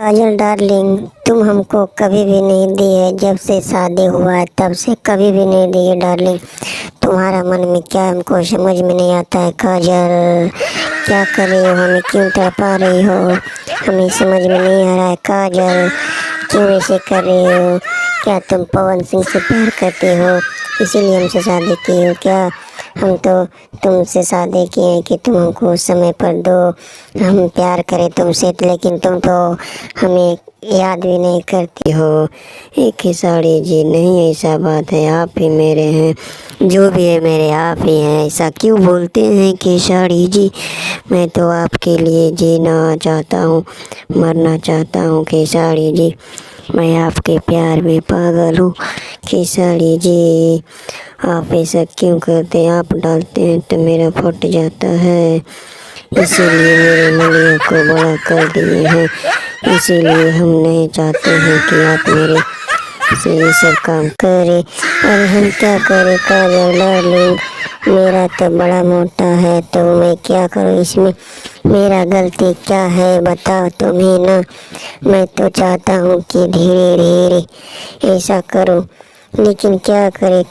काजल darling, तुम हमको कभी भी नहीं दिए, जब से शादी हुआ है तब से कभी भी नहीं दिए डार्लिंग। तुम्हारा मन में क्या है हमको समझ में नहीं आता है काजल। क्या कर रही हो, हमें क्यों तड़पा रही हो, हमें समझ में नहीं आ रहा है काजल। क्यों ऐसे कर रही हो? क्या तुम पवन सिंह से प्यार करती हो इसीलिए हमसे शादी की हो क्या? हम तो तुमसे शादी किए हैं कि तुम हमको समय पर दो, हम प्यार करें तुमसे, लेकिन तुम तो हमें याद भी नहीं करती हो। एक ही साड़ी जी, नहीं ऐसा बात है, आप ही मेरे हैं, जो भी है मेरे आप ही हैं। ऐसा क्यों बोलते हैं कि साड़ी जी, मैं तो आपके लिए जीना चाहता हूँ, मरना चाहता हूँ कि साड़ी जी, मैं आपके प्यार में पागल हूँ कि साड़ी जी। आप ऐसा क्यों करते हैं? आप डालते हैं तो मेरा फट जाता है, इसीलिए मेरे नलिया को बड़ा कर दिए हैं। इसीलिए हम नहीं चाहते हैं कि आप मेरे से ये सब काम करें। और हम क्या करें काजल डार्लिंग, मेरा तो बड़ा मोटा है, तो मैं क्या करूँ इसमें? मेरा गलती क्या है बताओ तुम ही ना। मैं तो चाहता हूँ कि धीरे धीरे ऐसा करूँ, लेकिन क्या करें।